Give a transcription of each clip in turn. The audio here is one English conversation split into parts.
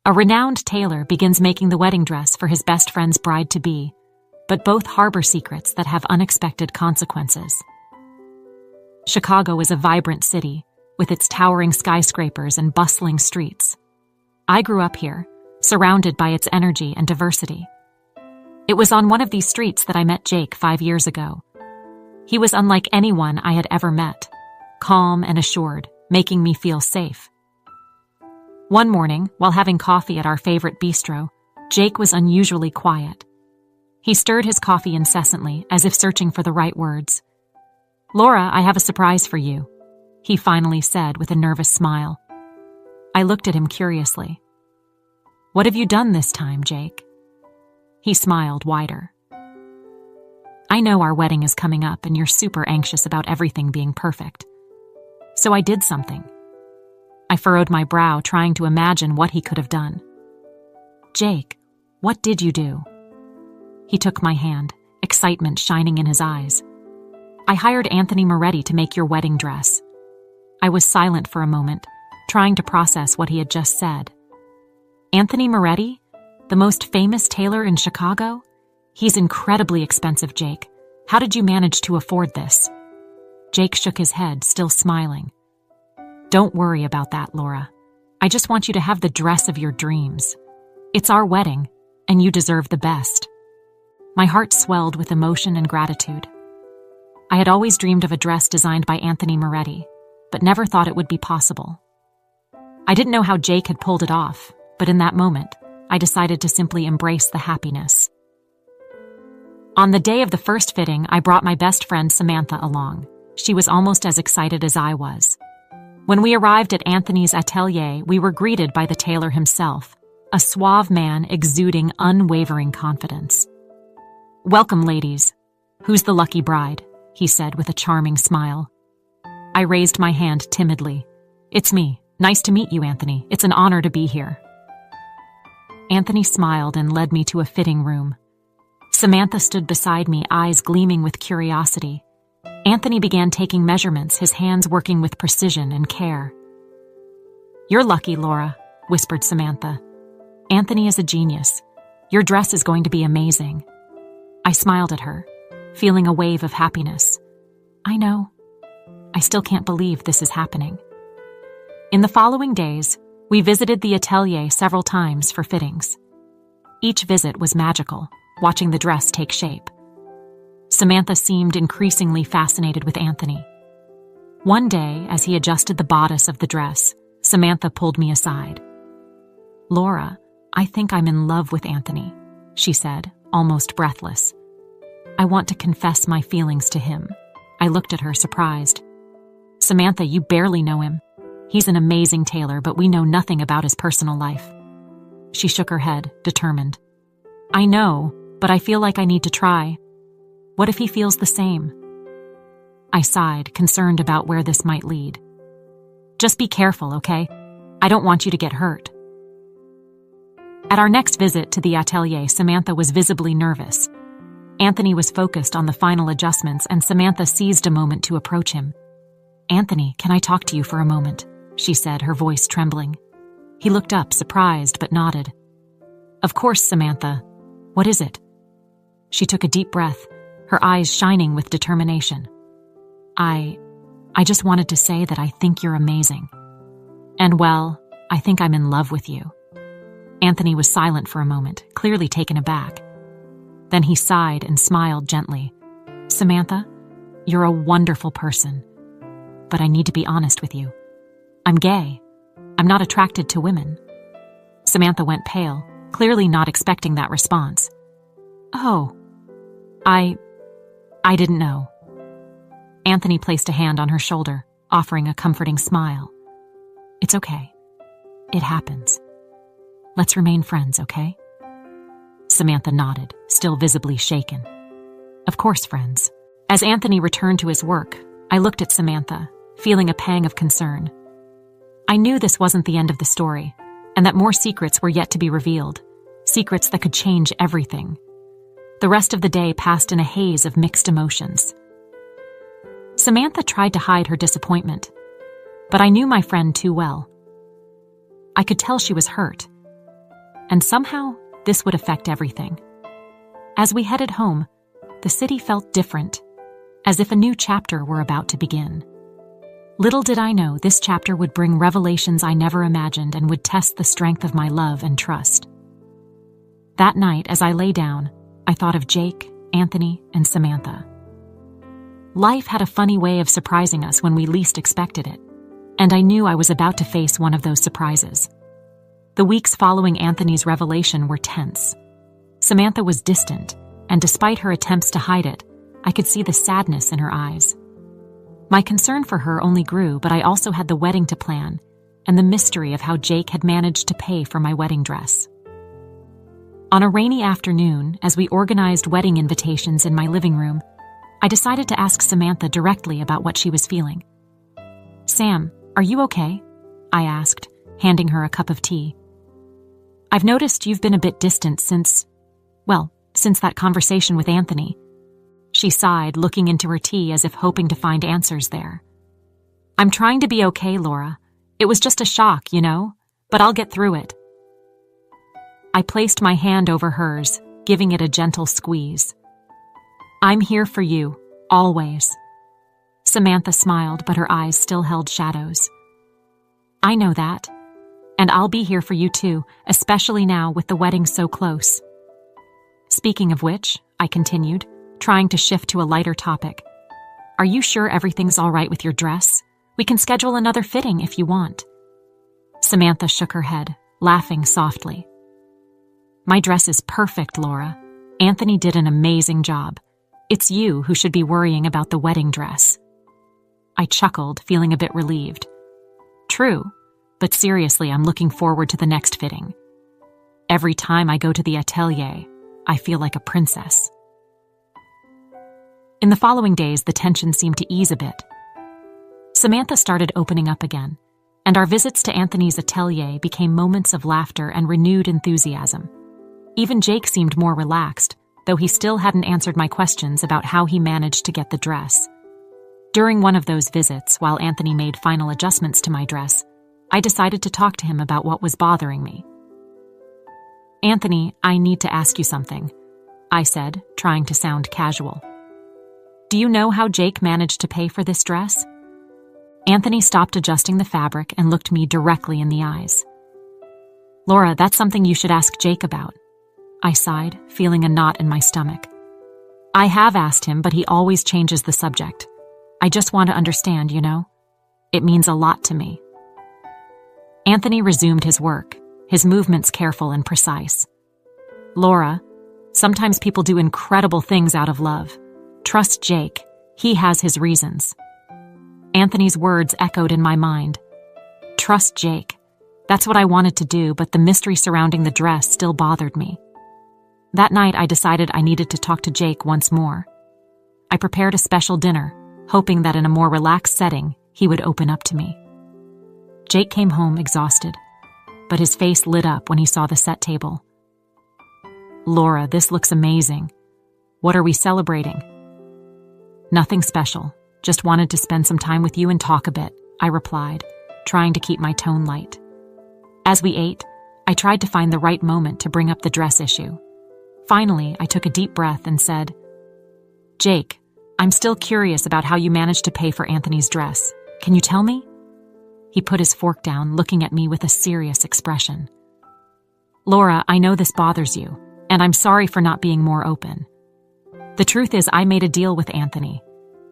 A renowned tailor begins making the wedding dress for his best friend's bride-to-be, but both harbor secrets that have unexpected consequences. Chicago is a vibrant city, with its towering skyscrapers and bustling streets. I grew up here, surrounded by its energy and diversity. It was on one of these streets that I met Jake 5 years ago. He was unlike anyone I had ever met, calm and assured, making me feel safe. One morning, while having coffee at our favorite bistro, Jake was unusually quiet. He stirred his coffee incessantly, as if searching for the right words. "Laura, I have a surprise for you," he finally said with a nervous smile. I looked at him curiously. "What have you done this time, Jake?" He smiled wider. "I know our wedding is coming up and you're super anxious about everything being perfect. So I did something." I furrowed my brow, trying to imagine what he could have done. "Jake, what did you do?" He took my hand, excitement shining in his eyes. "I hired Anthony Moretti to make your wedding dress." I was silent for a moment, trying to process what he had just said. "Anthony Moretti? The most famous tailor in Chicago? He's incredibly expensive, Jake. How did you manage to afford this?" Jake shook his head, still smiling. "Don't worry about that, Laura. I just want you to have the dress of your dreams. It's our wedding, and you deserve the best." My heart swelled with emotion and gratitude. I had always dreamed of a dress designed by Anthony Moretti, but never thought it would be possible. I didn't know how Jake had pulled it off, but in that moment, I decided to simply embrace the happiness. On the day of the first fitting, I brought my best friend Samantha along. She was almost as excited as I was. When we arrived at Anthony's atelier, we were greeted by the tailor himself, a suave man exuding unwavering confidence. "Welcome, ladies. Who's the lucky bride?" he said with a charming smile. I raised my hand timidly. "It's me. Nice to meet you, Anthony. It's an honor to be here." Anthony smiled and led me to a fitting room. Samantha stood beside me, eyes gleaming with curiosity. Anthony began taking measurements, his hands working with precision and care. "You're lucky, Laura," whispered Samantha. "Anthony is a genius. Your dress is going to be amazing." I smiled at her, feeling a wave of happiness. I know. I still can't believe this is happening. In the following days, we visited the atelier several times for fittings. Each visit was magical, watching the dress take shape. Samantha seemed increasingly fascinated with Anthony. One day, as he adjusted the bodice of the dress, Samantha pulled me aside. "Laura, I think I'm in love with Anthony," she said, almost breathless. "I want to confess my feelings to him." I looked at her, surprised. "Samantha, you barely know him. He's an amazing tailor, but we know nothing about his personal life." She shook her head, determined. "I know, but I feel like I need to try. What if he feels the same?" I sighed, concerned about where this might lead. "Just be careful, okay? I don't want you to get hurt." At our next visit to the atelier, Samantha was visibly nervous. Anthony was focused on the final adjustments, and Samantha seized a moment to approach him. "Anthony, can I talk to you for a moment?" she said, her voice trembling. He looked up, surprised, but nodded. "Of course, Samantha. What is it?" She took a deep breath, her eyes shining with determination. I just wanted to say that I think you're amazing. And well, I think I'm in love with you." Anthony was silent for a moment, clearly taken aback. Then he sighed and smiled gently. "Samantha, you're a wonderful person. But I need to be honest with you. I'm gay. I'm not attracted to women." Samantha went pale, clearly not expecting that response. "Oh, I didn't know." Anthony placed a hand on her shoulder, offering a comforting smile. "It's okay. It happens. Let's remain friends, okay?" Samantha nodded, still visibly shaken. "Of course, friends." As Anthony returned to his work, I looked at Samantha, feeling a pang of concern. I knew this wasn't the end of the story, and that more secrets were yet to be revealed, secrets that could change everything. The rest of the day passed in a haze of mixed emotions. Samantha tried to hide her disappointment, but I knew my friend too well. I could tell she was hurt, and somehow this would affect everything. As we headed home, the city felt different, as if a new chapter were about to begin. Little did I know this chapter would bring revelations I never imagined and would test the strength of my love and trust. That night, as I lay down, I thought of Jake, Anthony, and Samantha. Life had a funny way of surprising us when we least expected it, and I knew I was about to face one of those surprises. The weeks following Anthony's revelation were tense. Samantha was distant, and despite her attempts to hide it, I could see the sadness in her eyes. My concern for her only grew, but I also had the wedding to plan and the mystery of how Jake had managed to pay for my wedding dress. On a rainy afternoon, as we organized wedding invitations in my living room, I decided to ask Samantha directly about what she was feeling. "Sam, are you okay?" I asked, handing her a cup of tea. "I've noticed you've been a bit distant since that conversation with Anthony." She sighed, looking into her tea as if hoping to find answers there. "I'm trying to be okay, Laura. It was just a shock, but I'll get through it." I placed my hand over hers, giving it a gentle squeeze. "I'm here for you, always." Samantha smiled, but her eyes still held shadows. "I know that. And I'll be here for you too, especially now with the wedding so close." "Speaking of which," I continued, trying to shift to a lighter topic, "are you sure everything's all right with your dress? We can schedule another fitting if you want." Samantha shook her head, laughing softly. "My dress is perfect, Laura. Anthony did an amazing job. It's you who should be worrying about the wedding dress." I chuckled, feeling a bit relieved. "True, but seriously, I'm looking forward to the next fitting. Every time I go to the atelier, I feel like a princess." In the following days, the tension seemed to ease a bit. Samantha started opening up again, and our visits to Anthony's atelier became moments of laughter and renewed enthusiasm. Even Jake seemed more relaxed, though he still hadn't answered my questions about how he managed to get the dress. During one of those visits, while Anthony made final adjustments to my dress, I decided to talk to him about what was bothering me. "Anthony, I need to ask you something," I said, trying to sound casual. "Do you know how Jake managed to pay for this dress?" Anthony stopped adjusting the fabric and looked me directly in the eyes. "Laura, that's something you should ask Jake about." I sighed, feeling a knot in my stomach. "I have asked him, but he always changes the subject. I just want to understand, It means a lot to me." Anthony resumed his work, his movements careful and precise. "Laura, sometimes people do incredible things out of love. Trust Jake. He has his reasons." Anthony's words echoed in my mind. Trust Jake. That's what I wanted to do, but the mystery surrounding the dress still bothered me. That night, I decided I needed to talk to Jake once more. I prepared a special dinner, hoping that in a more relaxed setting, he would open up to me. Jake came home exhausted, but his face lit up when he saw the set table. "Laura, this looks amazing. What are we celebrating?" "Nothing special. Just wanted to spend some time with you and talk a bit," I replied, trying to keep my tone light. As we ate, I tried to find the right moment to bring up the dress issue. Finally, I took a deep breath and said, "Jake, I'm still curious about how you managed to pay for Anthony's dress. Can you tell me?" He put his fork down, looking at me with a serious expression. "Laura, I know this bothers you, and I'm sorry for not being more open. The truth is, I made a deal with Anthony.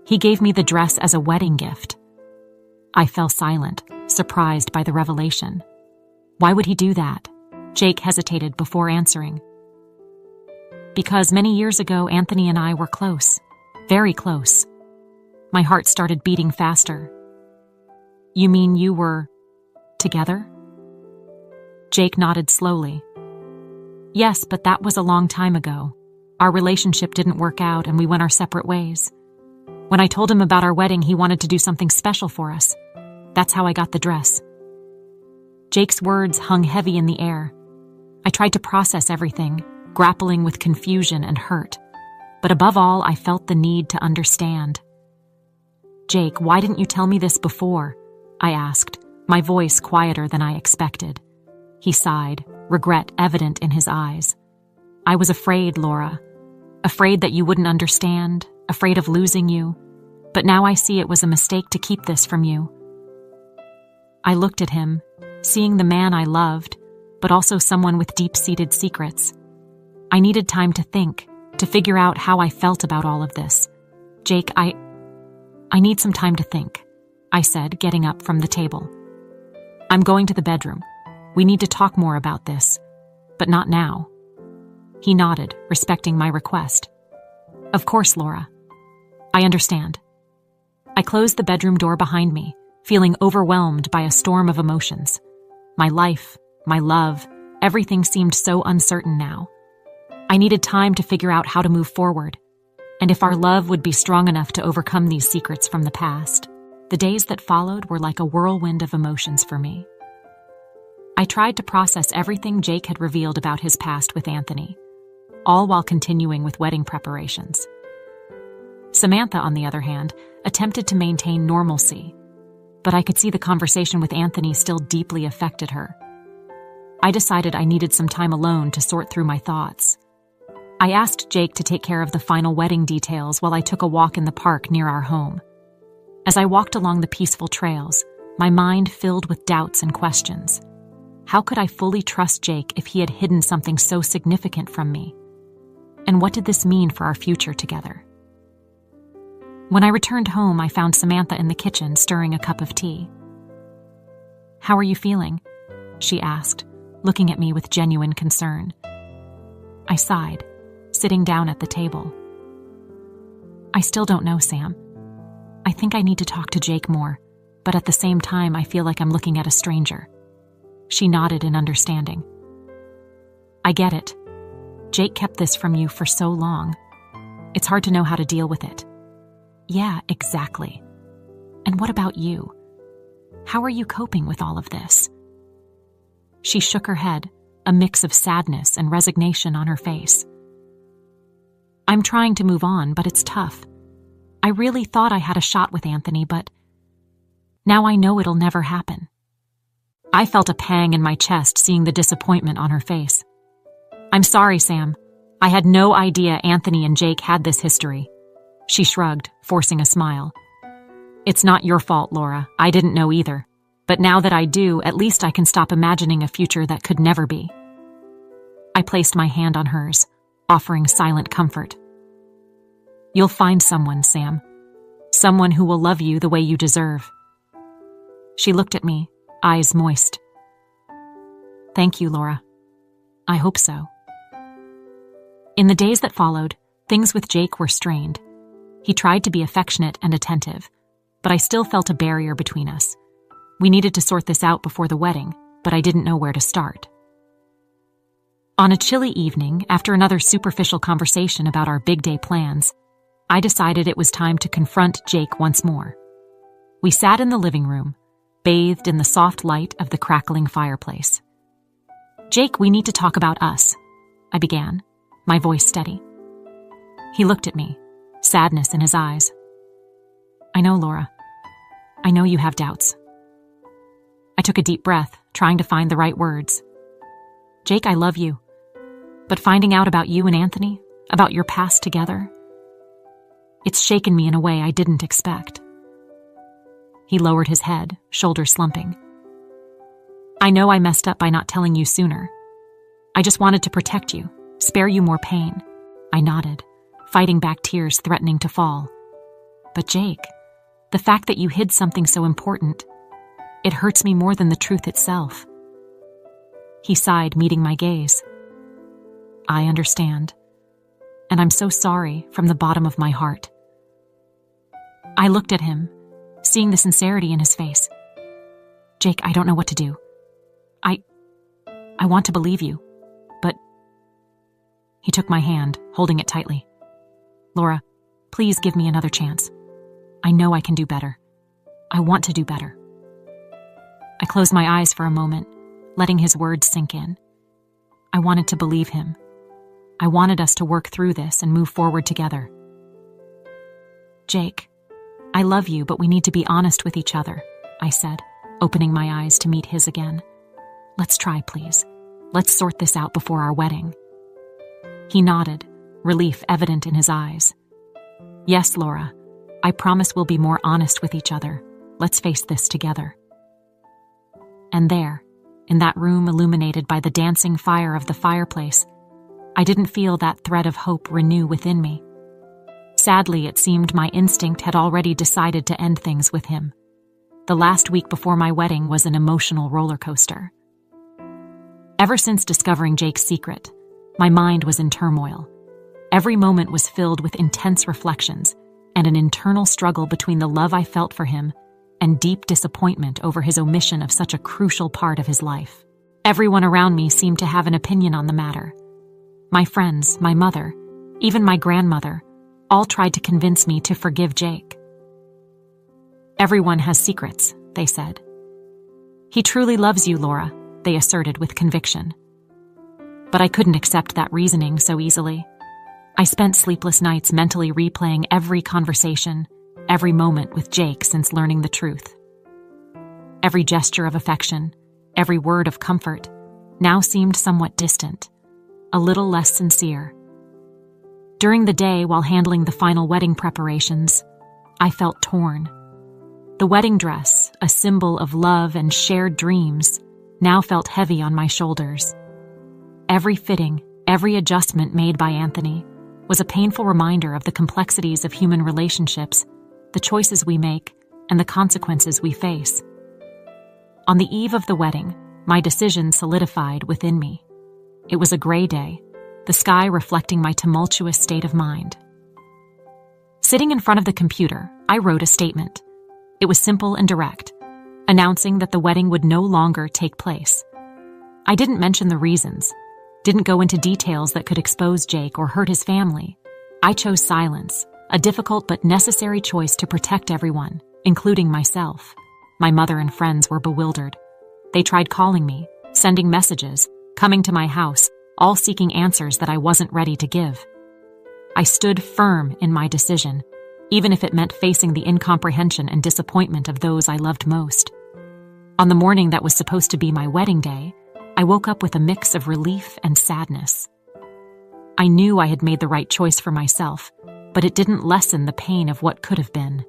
He gave me the dress as a wedding gift." I fell silent, surprised by the revelation. Why would he do that? Jake hesitated before answering. "Because many years ago, Anthony and I were close. Very close." My heart started beating faster. "You mean you were together?" Jake nodded slowly. "Yes, but that was a long time ago. Our relationship didn't work out and we went our separate ways. When I told him about our wedding, he wanted to do something special for us. That's how I got the dress." Jake's words hung heavy in the air. I tried to process everything, grappling with confusion and hurt. But above all, I felt the need to understand. "Jake, why didn't you tell me this before?" I asked, my voice quieter than I expected. He sighed, regret evident in his eyes. I was afraid, Laura. Afraid that you wouldn't understand, afraid of losing you. But now I see it was a mistake to keep this from you. I looked at him, seeing the man I loved, but also someone with deep-seated secrets. I needed time to think, to figure out how I felt about all of this. Jake, I need some time to think, I said, getting up from the table. I'm going to the bedroom. We need to talk more about this, but not now. He nodded, respecting my request. Of course, Laura. I understand. I closed the bedroom door behind me, feeling overwhelmed by a storm of emotions. My life, my love, everything seemed so uncertain now. I needed time to figure out how to move forward, and if our love would be strong enough to overcome these secrets from the past. The days that followed were like a whirlwind of emotions for me. I tried to process everything Jake had revealed about his past with Anthony, all while continuing with wedding preparations. Samantha, on the other hand, attempted to maintain normalcy, but I could see the conversation with Anthony still deeply affected her. I decided I needed some time alone to sort through my thoughts. I asked Jake to take care of the final wedding details while I took a walk in the park near our home. As I walked along the peaceful trails, my mind filled with doubts and questions. How could I fully trust Jake if he had hidden something so significant from me? And what did this mean for our future together? When I returned home, I found Samantha in the kitchen stirring a cup of tea. "How are you feeling?" she asked, looking at me with genuine concern. I sighed, sitting down at the table. "I still don't know, Sam. I think I need to talk to Jake more, but at the same time I feel like I'm looking at a stranger." She nodded in understanding. "I get it. Jake kept this from you for so long. It's hard to know how to deal with it." "Yeah, exactly. And what about you? How are you coping with all of this?" She shook her head, a mix of sadness and resignation on her face. "I'm trying to move on, but it's tough. I really thought I had a shot with Anthony, but now I know it'll never happen." I felt a pang in my chest seeing the disappointment on her face. "I'm sorry, Sam. I had no idea Anthony and Jake had this history." She shrugged, forcing a smile. "It's not your fault, Laura. I didn't know either. But now that I do, at least I can stop imagining a future that could never be." I placed my hand on hers, offering silent comfort. "You'll find someone, Sam. Someone who will love you the way you deserve." She looked at me, eyes moist. "Thank you, Laura. I hope so." In the days that followed, things with Jake were strained. He tried to be affectionate and attentive, but I still felt a barrier between us. We needed to sort this out before the wedding, but I didn't know where to start. On a chilly evening, after another superficial conversation about our big day plans, I decided it was time to confront Jake once more. We sat in the living room, bathed in the soft light of the crackling fireplace. "Jake, we need to talk about us," I began, my voice steady. He looked at me, sadness in his eyes. "I know, Laura. I know you have doubts." I took a deep breath, trying to find the right words. "Jake, I love you. But finding out about you and Anthony, about your past together, it's shaken me in a way I didn't expect." He lowered his head, shoulders slumping. "I know I messed up by not telling you sooner. I just wanted to protect you, spare you more pain." I nodded, fighting back tears threatening to fall. "But Jake, the fact that you hid something so important, it hurts me more than the truth itself." He sighed, meeting my gaze. "I understand, and I'm so sorry from the bottom of my heart." I looked at him, seeing the sincerity in his face. "Jake, I don't know what to do. I want to believe you, but..." He took my hand, holding it tightly. "Laura, please give me another chance. I know I can do better. I want to do better." I closed my eyes for a moment, letting his words sink in. I wanted to believe him. I wanted us to work through this and move forward together. "Jake, I love you, but we need to be honest with each other," I said, opening my eyes to meet his again. "Let's try, please. Let's sort this out before our wedding." He nodded, relief evident in his eyes. "Yes, Laura. I promise we'll be more honest with each other. Let's face this together." And there, in that room illuminated by the dancing fire of the fireplace, I didn't feel that thread of hope renew within me. Sadly, it seemed my instinct had already decided to end things with him. The last week before my wedding was an emotional roller coaster. Ever since discovering Jake's secret, my mind was in turmoil. Every moment was filled with intense reflections and an internal struggle between the love I felt for him and deep disappointment over his omission of such a crucial part of his life. Everyone around me seemed to have an opinion on the matter. My friends, my mother, even my grandmother, all tried to convince me to forgive Jake. "Everyone has secrets," they said. "He truly loves you, Laura," they asserted with conviction. But I couldn't accept that reasoning so easily. I spent sleepless nights mentally replaying every conversation, every moment with Jake since learning the truth. Every gesture of affection, every word of comfort, now seemed somewhat distant, a little less sincere. During the day, while handling the final wedding preparations, I felt torn. The wedding dress, a symbol of love and shared dreams, now felt heavy on my shoulders. Every fitting, every adjustment made by Anthony was a painful reminder of the complexities of human relationships, the choices we make, and the consequences we face. On the eve of the wedding, my decision solidified within me. It was a gray day, the sky reflecting my tumultuous state of mind. Sitting in front of the computer, I wrote a statement. It was simple and direct, announcing that the wedding would no longer take place. I didn't mention the reasons, didn't go into details that could expose Jake or hurt his family. I chose silence, a difficult but necessary choice to protect everyone, including myself. My mother and friends were bewildered. They tried calling me, sending messages, coming to my house, all seeking answers that I wasn't ready to give. I stood firm in my decision, even if it meant facing the incomprehension and disappointment of those I loved most. On the morning that was supposed to be my wedding day, I woke up with a mix of relief and sadness. I knew I had made the right choice for myself, but it didn't lessen the pain of what could have been.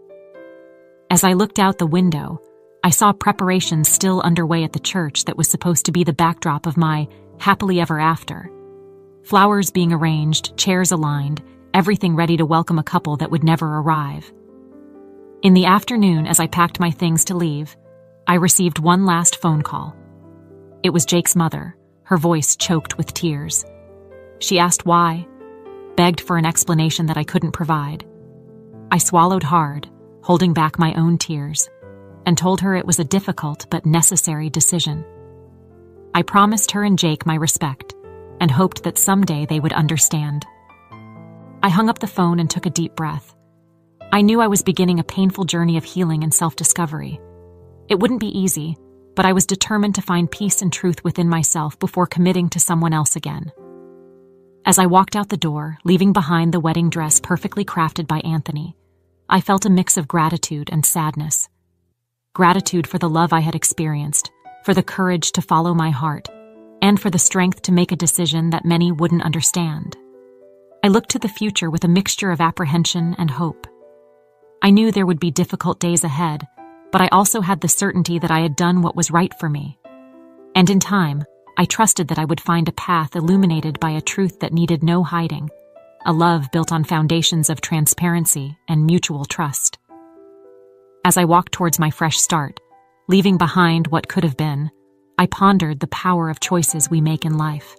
As I looked out the window, I saw preparations still underway at the church that was supposed to be the backdrop of my happily ever after. Flowers being arranged, chairs aligned, everything ready to welcome a couple that would never arrive. In the afternoon, as I packed my things to leave, I received one last phone call. It was Jake's mother, her voice choked with tears. She asked why, begged for an explanation that I couldn't provide. I swallowed hard, holding back my own tears, and told her it was a difficult but necessary decision. I promised her and Jake my respect, and hoped that someday they would understand. I hung up the phone and took a deep breath. I knew I was beginning a painful journey of healing and self-discovery. It wouldn't be easy, but I was determined to find peace and truth within myself before committing to someone else again. As I walked out the door, leaving behind the wedding dress perfectly crafted by Anthony, I felt a mix of gratitude and sadness. Gratitude for the love I had experienced, for the courage to follow my heart, and for the strength to make a decision that many wouldn't understand. I looked to the future with a mixture of apprehension and hope. I knew there would be difficult days ahead, but I also had the certainty that I had done what was right for me. And in time, I trusted that I would find a path illuminated by a truth that needed no hiding, a love built on foundations of transparency and mutual trust. As I walked towards my fresh start, leaving behind what could have been, I pondered the power of choices we make in life.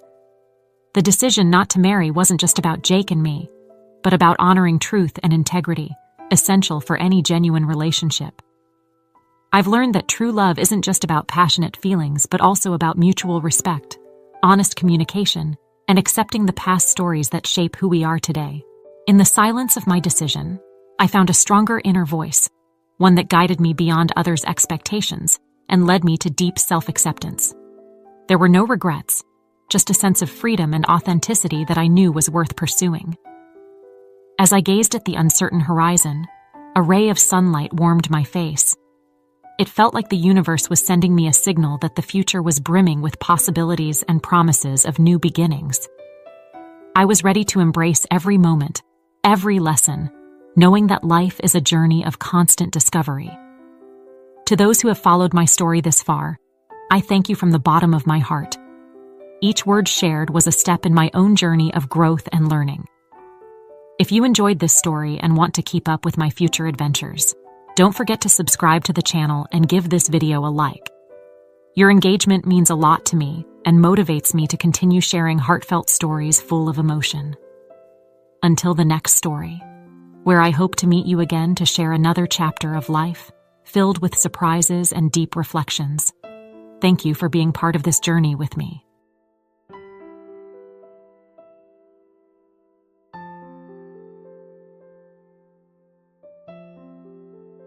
The decision not to marry wasn't just about Jake and me, but about honoring truth and integrity, essential for any genuine relationship. I've learned that true love isn't just about passionate feelings, but also about mutual respect, honest communication, and accepting the past stories that shape who we are today. In the silence of my decision, I found a stronger inner voice, one that guided me beyond others' expectations and led me to deep self-acceptance. There were no regrets, just a sense of freedom and authenticity that I knew was worth pursuing. As I gazed at the uncertain horizon, a ray of sunlight warmed my face. It felt like the universe was sending me a signal that the future was brimming with possibilities and promises of new beginnings. I was ready to embrace every moment, every lesson, knowing that life is a journey of constant discovery. To those who have followed my story this far, I thank you from the bottom of my heart. Each word shared was a step in my own journey of growth and learning. If you enjoyed this story and want to keep up with my future adventures, don't forget to subscribe to the channel and give this video a like. Your engagement means a lot to me and motivates me to continue sharing heartfelt stories full of emotion. Until the next story, where I hope to meet you again to share another chapter of life, filled with surprises and deep reflections. Thank you for being part of this journey with me.